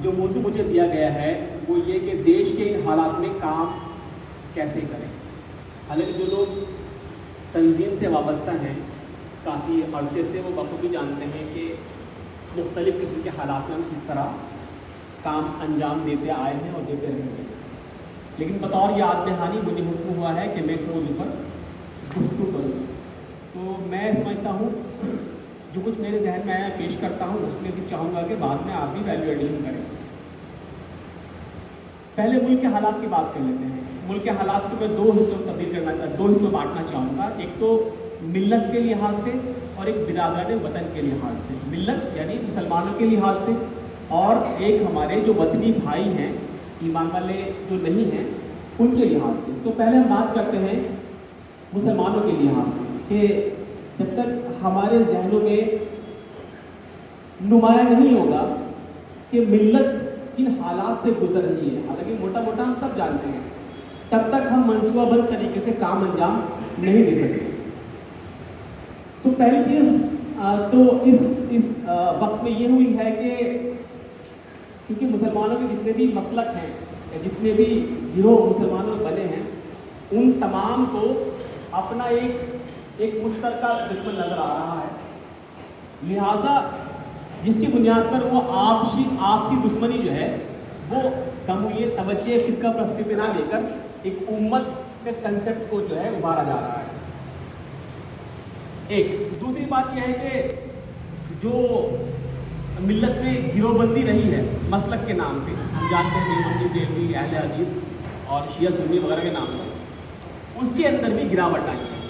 جو موضوع مجھے دیا گیا ہے وہ یہ کہ دیش کے ان حالات میں کام کیسے کریں. حالانکہ جو لوگ تنظیم سے وابستہ ہیں کافی عرصے سے وہ بخوبی جانتے ہیں کہ مختلف قسم کے حالات میں ہم کس طرح کام انجام دیتے آئے ہیں اور دیتے رہیں گے. لیکن بطور یاد دہانی مجھے حکم ہوا ہے کہ میں اس موضوع پر گفتگو کروں. تو میں سمجھتا ہوں جو کچھ میرے ذہن میں آیا پیش کرتا ہوں, اس میں بھی چاہوں گا کہ بعد میں آپ بھی ویلیو ایڈیشن کریں. پہلے ملک کے حالات کی بات کر لیتے ہیں. ملک کے حالات کو میں دو حصوں میں بانٹنا چاہوں گا. ایک تو ملت کے لحاظ سے اور ایک برادران وطن کے لحاظ سے. ملت یعنی مسلمانوں کے لحاظ سے, اور ایک ہمارے جو وطنی بھائی ہیں ایمان والے جو نہیں ہیں ان کے لحاظ سے. تو پہلے ہم بات کرتے ہیں مسلمانوں کے لحاظ سے کہ جب تک ہمارے ذہنوں میں نمایاں نہیں ہوگا کہ ملت کن حالات سے گزر رہی ہے, حالانکہ موٹا موٹا ہم سب جانتے ہیں, تب تک ہم منصوبہ بند طریقے سے کام انجام نہیں دے سکتے. تو پہلی چیز تو اس وقت میں یہ ہوئی ہے کہ کیونکہ مسلمانوں کے جتنے بھی مسلک ہیں یا جتنے بھی گروہ مسلمانوں میں بنے ہیں ان تمام کو اپنا ایک مشترکہ دشمن نظر آ رہا ہے. لہٰذا جس کی بنیاد پر وہ آپسی دشمنی جو ہے وہ کمولیت توجہ فرقہ پرستی پہ نہ دے کر ایک امت کے کنسیپٹ کو جو ہے ابھارا جا رہا ہے. ایک دوسری بات یہ ہے کہ جو ملت میں گروہ بندی رہی ہے مسلک کے نام پہ, ہم جانتے ہیں دیوبندی, بریلوی, اہل حدیث اور شیعہ سنی وغیرہ کے نام پر, اس کے اندر بھی گراوٹ آئی ہے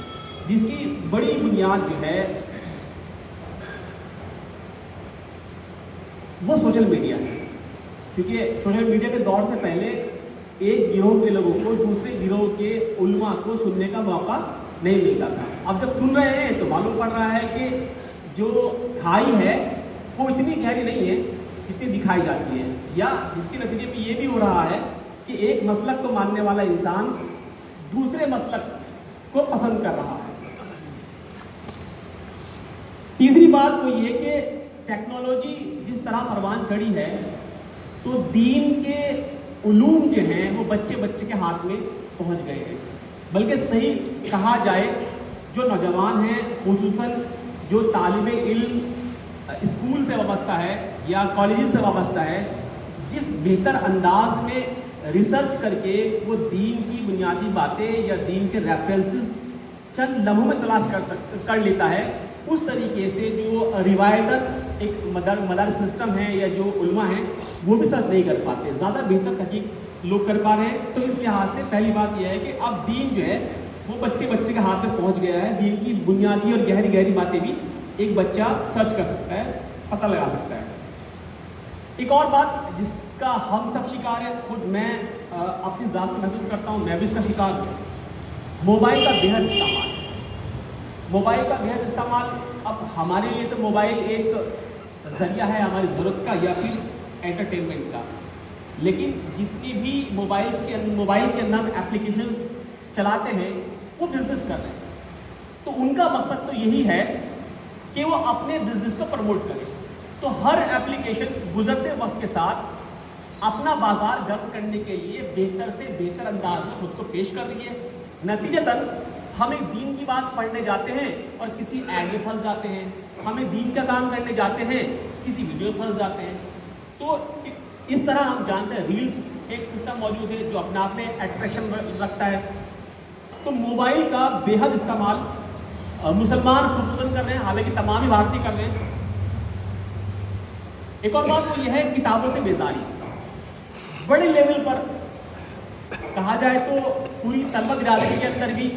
جس کی بڑی بنیاد جو ہے وہ سوشل میڈیا ہے. کیونکہ سوشل میڈیا کے دور سے پہلے ایک گروہ کے لوگوں کو دوسرے گروہ کے علماء کو سننے کا موقع نہیں ملتا تھا. اب جب سن رہے ہیں تو معلوم پڑ رہا ہے کہ جو کھائی ہے وہ اتنی گہری نہیں ہے جتنی دکھائی جاتی ہے, یا جس کے نتیجے میں یہ بھی ہو رہا ہے کہ ایک مسلک کو ماننے والا انسان دوسرے مسلک کو پسند کر رہا ہے. تیسری بات وہ یہ کہ ٹیکنالوجی جس طرح پروان چڑھی ہے تو دین کے علوم جو ہیں وہ بچے کے ہاتھ میں پہنچ گئے ہیں. بلکہ صحیح کہا جائے جو نوجوان ہیں, خصوصاً جو طالب علم اسکول سے وابستہ ہے یا کالجز سے وابستہ ہے, جس بہتر انداز میں ریسرچ کر کے وہ دین کی بنیادی باتیں یا دین کے ریفرنسز چند لمحوں میں تلاش کر لیتا ہے, اس طریقے سے جو روایتاً ایک مدارس سسٹم ہے یا جو علماء ہیں وہ بھی سرچ نہیں کر پاتے, زیادہ بہتر تحقیق لوگ کر پا رہے ہیں. تو اس لحاظ سے پہلی بات یہ ہے کہ اب دین جو ہے وہ بچے کے ہاتھ میں پہنچ گیا ہے. دین کی بنیادی اور گہری باتیں بھی ایک بچہ سرچ کر سکتا ہے, پتہ لگا سکتا ہے. ایک اور بات جس کا ہم سب شکار ہیں, خود میں اپنی ذات کو محسوس کرتا ہوں, میں بھی اس کا شکار ہوں, موبائل کا بےحد استعمال. موبائل کا بےحد استعمال اب ہمارے لیے تو موبائل ایک ذریعہ ہے ہماری ضرورت کا یا پھر انٹرٹینمنٹ کا, لیکن جتنی بھی موبائل کے اندر ہم اپلیکیشنز چلاتے ہیں وہ بزنس کر رہے ہیں. تو ان کا مقصد تو یہی ہے کہ وہ اپنے بزنس کو پروموٹ کریں. تو ہر اپلیکیشن گزرتے وقت کے ساتھ اپنا بازار گرم کرنے کے لیے بہتر سے بہتر انداز میں خود کو پیش کر رہی ہے. نتیجتاً ہم ایک دین کی بات پڑھنے جاتے ہیں اور کسی ایڈ میں پھنس جاتے ہیں, ہمیں دین کا کام کرنے جاتے ہیں کسی ویڈیو میں پھنس جاتے ہیں. تو اس طرح ہم جانتے ہیں ریلز ایک سسٹم موجود ہے جو اپنے آپ میں اٹریکشن رکھتا ہے. تو موبائل کا بے حد استعمال مسلمان خصوصاً کر رہے ہیں, حالانکہ تمام ہی بھارتی کر رہے ہیں. ایک اور بات وہ یہ ہے کتابوں سے بیزاری. بڑے لیول پر کہا جائے تو پوری طلبہ برادری کے اندر بھی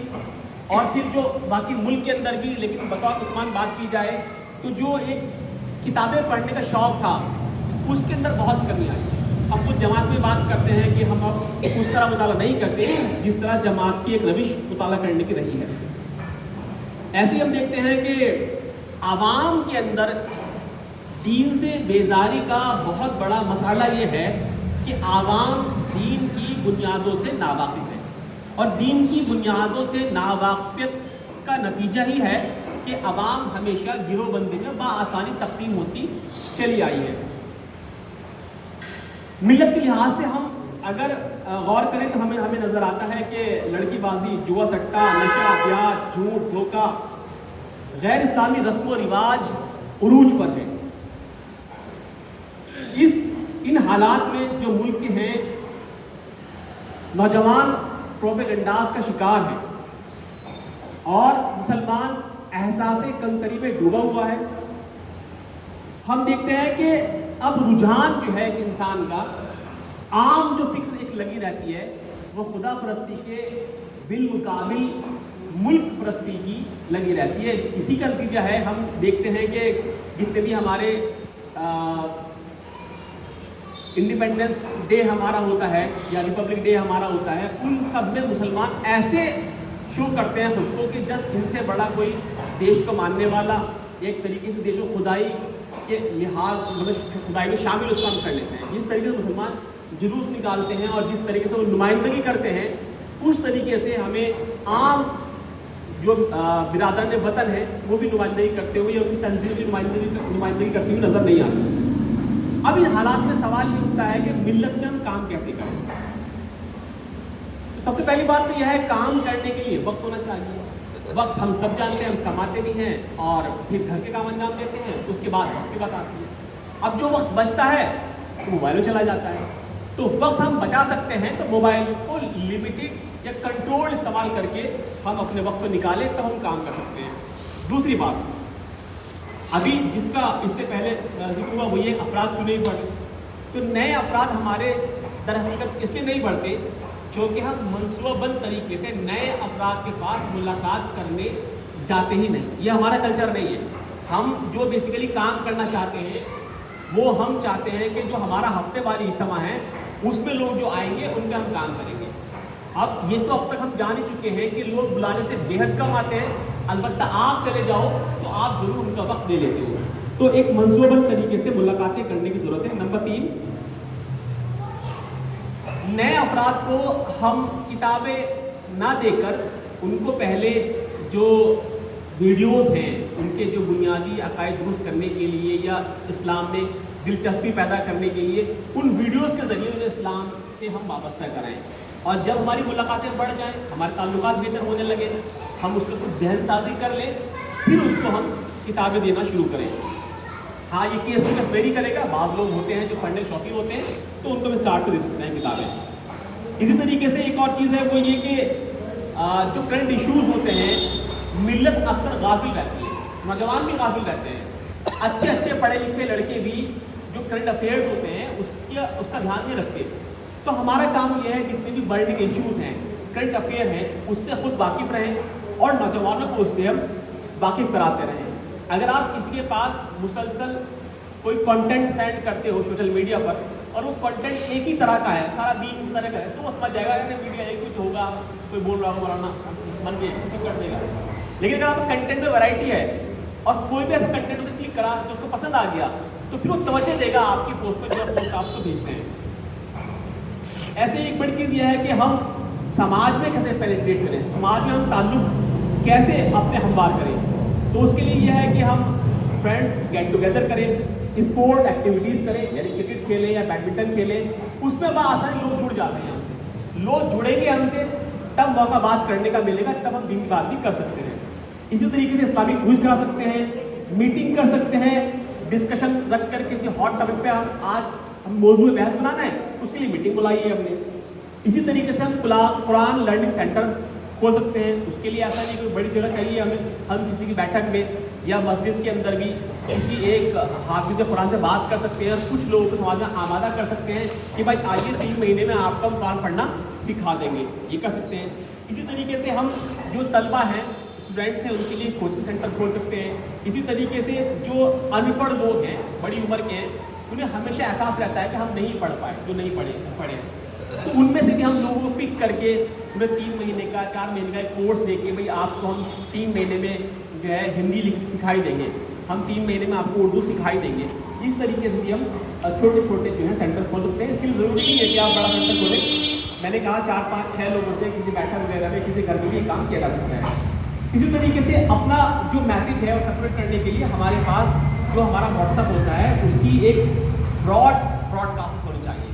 اور پھر جو باقی ملک کے اندر بھی, لیکن بطور مسلمان بات کی جائے تو جو ایک کتابیں پڑھنے کا شوق تھا اس کے اندر بہت کمی آئی. ہم کچھ جماعت میں بات کرتے ہیں کہ ہم اب اس طرح مطالعہ نہیں کرتے جس طرح جماعت کی ایک روش مطالعہ کرنے کی رہی ہے. ایسے ہی ہم دیکھتے ہیں کہ عوام کے اندر دین سے بیزاری کا بہت بڑا مسئلہ یہ ہے کہ عوام دین کی بنیادوں سے ناواقف ہے, اور دین کی بنیادوں سے ناواقفیت کا نتیجہ ہی ہے کہ عوام ہمیشہ گروہ بندی میں بآسانی تقسیم ہوتی چلی آئی ہے. ملت کے لحاظ سے ہم اگر غور کریں تو ہمیں نظر آتا ہے کہ لڑکی بازی، جوا سٹہ، نشہ، بیاج، جھوٹ، دھوکہ، غیر اسلامی رسم و رواج عروج پر ہے. ان حالات میں جو ملک کے ہیں نوجوان پروپیگنڈاز کا شکار ہے اور مسلمان احساس کمتری میں ڈوبا ہوا ہے. ہم دیکھتے ہیں کہ اب رجحان جو ہے ایک انسان کا، عام جو فکر ایک لگی رہتی ہے وہ خدا پرستی کے بالمقابل ملک پرستی کی لگی رہتی ہے. اسی کا نتیجہ ہے ہم دیکھتے ہیں کہ جتنے بھی ہمارے انڈیپینڈنس ڈے ہمارا ہوتا ہے یا ریپبلک ڈے ہمارا ہوتا ہے، ان سب میں مسلمان ایسے شو کرتے ہیں خود کو کہ جب ان سے بڑا کوئی دیش کو ماننے والا، ایک طریقے سے دیش و خدائی کے لحاظ مطلب خدائی میں شامل اس کام کر لیتے ہیں. جس طریقے سے مسلمان جلوس نکالتے ہیں اور جس طریقے سے وہ نمائندگی کرتے ہیں، اس طریقے سے ہمیں عام جو برادران وطن ہیں وہ بھی نمائندگی کرتے ہوئے یا ان کی تنظیم بھی نمائندگی کرتی ہوئی نظر نہیں آتی. اب ان حالات میں سوال یہ اٹھتا ہے کہ ملت میں ہم کام کیسے کریں. سب سے پہلی بات تو یہ ہے کام کرنے کے لیے وقت ہونا چاہیے. وقت ہم سب جانتے ہیں، ہم کماتے بھی ہیں اور پھر گھر کے کام انجام دیتے ہیں، اس کے بعد وقت کی بات آتی ہے. اب جو وقت بچتا ہے تو موبائل میں چلا جاتا ہے. تو وقت ہم بچا سکتے ہیں تو موبائل کو لمیٹڈ یا کنٹرول استعمال کر کے ہم اپنے وقت کو نکالیں تب ہم کام کر سکتے ہیں. دوسری بات ابھی جس کا اس سے پہلے ذکر ہوا وہ یہ افراد کیوں نہیں بڑھتے. تو نئے افراد ہمارے در حقیقت اس لیے نہیں بڑھتے کیونکہ ہم منصوبہ بند طریقے سے نئے افراد کے پاس ملاقات کرنے جاتے ہی نہیں. یہ ہمارا کلچر نہیں ہے. ہم جو بیسیکلی کام کرنا چاہتے ہیں وہ ہم چاہتے ہیں کہ جو ہمارا ہفتے واری اجتماع ہے اس میں لوگ جو آئیں گے ان پہ ہم کام کریں گے. اب یہ تو اب تک ہم جان ہی چکے ہیں کہ لوگ بلانے سے بے حد کم آتے ہیں. البتہ آپ چلے جاؤ تو آپ ضرور ان کا وقت دے لیتے ہو. تو ایک منصوبہ بند طریقے سے ملاقاتیں کرنے کی ضرورت ہے. نمبر 3، نئے افراد کو ہم کتابیں نہ دے کر ان کو پہلے جو ویڈیوز ہیں ان کے جو بنیادی عقائد درست کرنے کے لیے یا اسلام میں دلچسپی پیدا کرنے کے لیے ان ویڈیوز کے ذریعے انہیں اسلام سے ہم وابستہ کرائیں. اور جب ہماری ملاقاتیں بڑھ جائیں، ہمارے تعلقات بہتر ہونے لگے، ہم اس کو کچھ ذہن سازی کر لیں، پھر اس کو ہم کتابیں دینا شروع کریں. ہاں یہ کیس ٹو کیس ویری کرے گا. بعض لوگ ہوتے ہیں جو پڑھنے شوقین ہوتے ہیں تو ان کو بھی اسٹارٹ سے دے سکتے ہیں کتابیں. اسی طریقے سے ایک اور چیز ہے وہ یہ کہ جو کرنٹ ایشوز ہوتے ہیں ملت اکثر غافل رہتی ہے، نوجوان بھی غافل رہتے ہیں. اچھے پڑھے لکھے لڑکے بھی جو کرنٹ افیئرز ہوتے ہیں اس کا دھیان نہیں رکھتے. تو ہمارا کام یہ ہے جتنے بھی برننگ ایشوز ہیں، کرنٹ افیئر ہیں، اس سے خود واقف رہیں اور نوجوانوں کو اس سے ہم واقف کراتے رہیں. اگر آپ کسی کے پاس مسلسل کوئی کنٹینٹ سینڈ کرتے ہو سوشل میڈیا پر اور وہ کنٹینٹ ایک ہی طرح کا ہے، سارا دین کی طرح کا ہے، تو وہ سمجھ جائے گا کہ میڈیا ایک کچھ ہوگا، کوئی بول رہا ہوگا مولانا من کے کسی کر دے گا. لیکن اگر آپ کنٹینٹ میں ویرائٹی ہے اور کوئی بھی ایسا کنٹینٹ اسے کلک کرا تو اس کو پسند آ گیا تو پھر وہ توجہ دے گا آپ کی پوسٹ پہ جو پوسٹ آپ کو بھیجتے ہیں. ایسے ایک بڑی چیز یہ ہے کہ ہم سماج میں کیسے پینیٹریٹ کریں، سماج میں ہم تعلق کیسے اپنے ہموار کریں. تو اس کے لیے یہ ہے کہ ہم فرینڈس گیٹ ٹوگیدر کریں، اسپورٹ ایکٹیویٹیز کریں، یعنی کرکٹ کھیلیں یا بیڈمنٹن کھیلیں. اس میں بآسانی لوگ جڑ جاتے ہیں ہم سے. لوگ جڑیں گے ہم سے تب موقع بات کرنے کا ملے گا، تب ہم دین کی بات بھی کر سکتے ہیں. اسی طریقے سے اسلامک کوئز کرا سکتے ہیں، میٹنگ کر سکتے ہیں، ڈسکشن رکھ کر کسی ہاٹ ٹاپک پہ ہم موضوع بحث بنانا ہے اس کے لیے میٹنگ بلائی ہے ہم نے. اسی طریقے سے ہم قرآن لرننگ سینٹر کھول سکتے ہیں. اس کے لیے ایسا نہیں کوئی بڑی جگہ چاہیے ہمیں. ہم کسی کی بیٹھک میں یا مسجد کے اندر بھی کسی ایک حافظ قرآن سے بات کر سکتے ہیں اور کچھ لوگوں کو سماج میں آمادہ کر سکتے ہیں کہ بھائی آئیے 3 مہینے میں آپ کو ہم قرآن پڑھنا سکھا دیں گے. یہ کر سکتے ہیں. اسی طریقے سے ہم جو طلبہ ہیں، اسٹوڈنٹس ہیں، ان کے لیے کوچنگ سینٹر کھول سکتے ہیں. اسی طریقے سے جو ان پڑھ لوگ ہیں، بڑی عمر کے ہیں، انہیں ہمیشہ احساس رہتا ہے کہ ہم نہیں پڑھ پائے، جو نہیں پڑھے تو ان میں سے بھی ہم لوگوں کو پک کر کے انہیں 3 مہینے کا 4 مہینے کا ایک کورس دے کے بھائی آپ کو ہم 3 مہینے میں جو ہے ہندی سکھائی دیں گے، ہم 3 مہینے میں آپ کو اردو سکھائی دیں گے. اس طریقے سے بھی ہم چھوٹے جو ہیں سینٹر کھول سکتے ہیں. اس کے لیے ضروری نہیں ہے کہ آپ بڑا سینٹر کھولیں. میں نے کہا 4 5 6 لوگوں سے کسی بیٹھک وغیرہ میں کسی گھر میں بھی یہ کام کیا جا سکتا ہے. اسی طریقے سے اپنا جو میسیج ہے وہ سپریٹ کرنے کے لیے ہمارے پاس جو ہمارا واٹس ایپ ہوتا ہے اس کی ایک براڈ کاسٹ ہونی چاہیے.